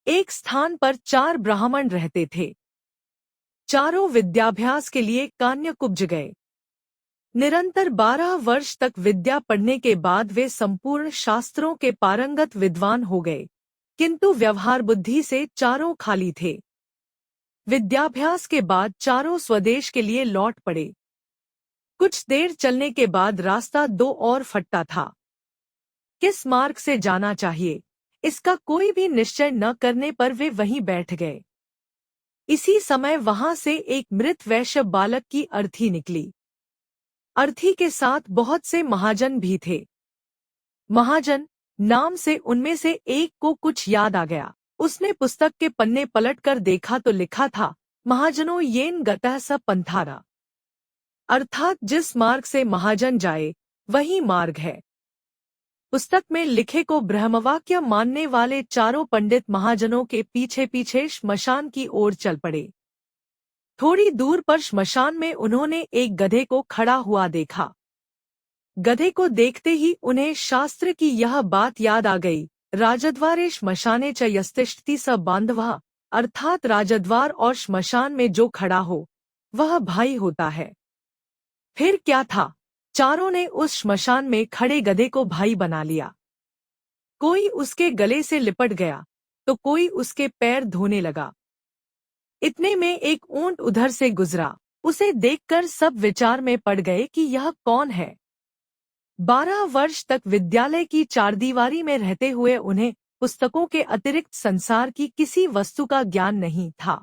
एक स्थान पर 4 ब्राह्मण रहते थे। चारों विद्याभ्यास के लिए कान्यकुब्ज गए। निरंतर 12 वर्ष तक विद्या पढ़ने के बाद वे संपूर्ण शास्त्रों के पारंगत विद्वान हो गए, किंतु व्यवहार बुद्धि से चारों खाली थे। विद्याभ्यास के बाद चारों स्वदेश के लिए लौट पड़े। कुछ देर चलने के बाद रास्ता दो और फटता था। किस मार्ग से जाना चाहिए, इसका कोई भी निश्चय न करने पर वे वहीं बैठ गए। इसी समय वहां से एक मृत वैश्य बालक की अर्थी निकली। अर्थी के साथ बहुत से महाजन भी थे। महाजन नाम से उनमें से एक को कुछ याद आ गया। उसने पुस्तक के पन्ने पलटकर देखा तो लिखा था, महाजनों येन गतः स पंथारा, अर्थात जिस मार्ग से महाजन जाए वही मार्ग है। पुस्तक में लिखे को ब्रह्मवाक्य मानने वाले चारों पंडित महाजनों के पीछे पीछे श्मशान की ओर चल पड़े। थोड़ी दूर पर श्मशान में उन्होंने एक गधे को खड़ा हुआ देखा। गधे को देखते ही उन्हें शास्त्र की यह बात याद आ गई, राजद्वारे श्मशाने च यस्तिष्ठति स बांधवः, अर्थात राजद्वार और श्मशान में जो खड़ा हो वह भाई होता है। फिर क्या था, चारों ने उस श्मशान में खड़े गधे को भाई बना लिया। कोई उसके गले से लिपट गया तो कोई उसके पैर धोने लगा। इतने में एक ऊंट उधर से गुजरा। उसे देखकर सब विचार में पड़ गए कि यह कौन है। 12 वर्ष तक विद्यालय की चारदीवारी में रहते हुए उन्हें पुस्तकों के अतिरिक्त संसार की किसी वस्तु का ज्ञान नहीं था।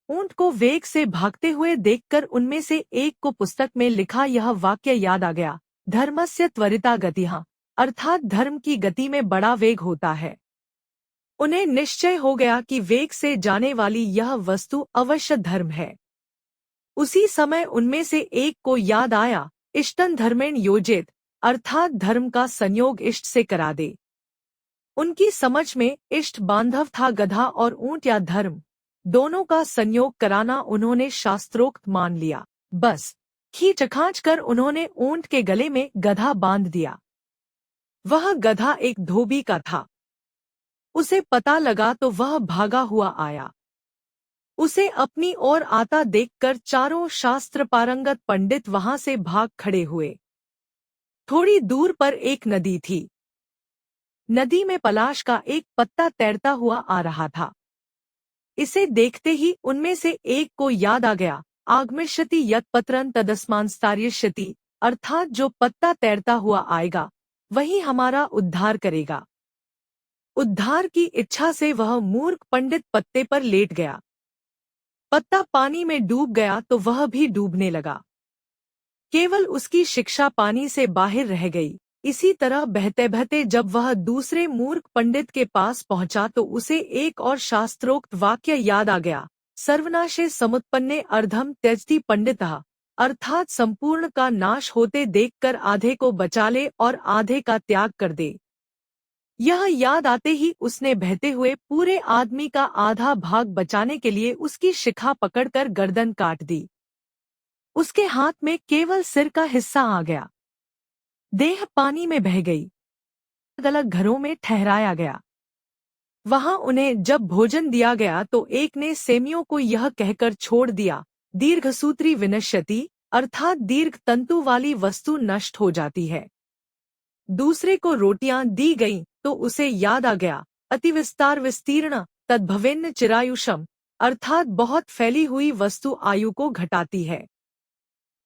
ऊंट को वेग से भागते हुए देखकर उनमें से एक को पुस्तक में लिखा यह वाक्य याद आ गया, धर्मस्य त्वरिता गतिः, अर्थात धर्म की गति में बड़ा वेग होता है। उन्हें निश्चय हो गया कि वेग से जाने वाली यह वस्तु अवश्य धर्म है। उसी समय उनमें से एक को याद आया, इष्टं धर्मेण योजेत, अर्थात धर्म का संयोग इष्ट से करा दे। उनकी समझ में इष्ट बांधव था गधा और ऊंट या धर्म, दोनों का संयोग कराना उन्होंने शास्त्रोक्त मान लिया। बस खींच कर उन्होंने ऊंट के गले में गधा बांध दिया। वह गधा एक धोबी का था। उसे पता लगा तो वह भागा हुआ आया। उसे अपनी ओर आता देखकर चारों शास्त्र पारंगत पंडित वहां से भाग खड़े हुए। थोड़ी दूर पर एक नदी थी। नदी में पलाश का एक पत्ता तैरता हुआ आ रहा था। इसे देखते ही उनमें से एक को याद आ गया, आगमिष्यति यत् पत्रं तदस्मांस्तार्यष्यति, अर्थात जो पत्ता तैरता हुआ आएगा वही हमारा उद्धार करेगा। उद्धार की इच्छा से वह मूर्ख पंडित पत्ते पर लेट गया। पत्ता पानी में डूब गया तो वह भी डूबने लगा। केवल उसकी शिक्षा पानी से बाहर रह गई। इसी तरह बहते बहते जब वह दूसरे मूर्ख पंडित के पास पहुंचा तो उसे एक और शास्त्रोक्त वाक्य याद आ गया, सर्वनाशे समुत्पन्ने अर्धम त्यजति पंडितः, अर्थात संपूर्ण का नाश होते देखकर आधे को बचा ले और आधे का त्याग कर दे। यह याद आते ही उसने बहते हुए पूरे आदमी का आधा भाग बचाने के लिए उसकी शिखा पकड़कर गर्दन काट दी। उसके हाथ में केवल सिर का हिस्सा आ गया। देह पानी में बह गई। अलग अलग घरों में ठहराया गया। वहां उन्हें जब भोजन दिया गया तो एक ने सेमियों को यह कहकर छोड़ दिया, दीर्घसूत्री विनश्यति, अर्थात दीर्घ तंतु वाली वस्तु नष्ट हो जाती है। दूसरे को रोटियां दी गईं तो उसे याद आ गया, अतिविस्तार विस्तीर्ण तद्भवेन्न चिरायुषम, अर्थात बहुत फैली हुई वस्तु आयु को घटाती है।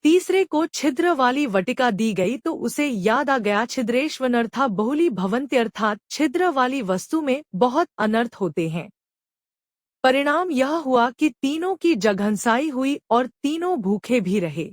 तीसरे को छिद्र वाली वटिका दी गई तो उसे याद आ गया, छिद्रेष्वनर्था बहुली भवन्ति, अर्थात छिद्र वाली वस्तु में बहुत अनर्थ होते हैं। परिणाम यह हुआ कि तीनों की जघनसाई हुई और तीनों भूखे भी रहे।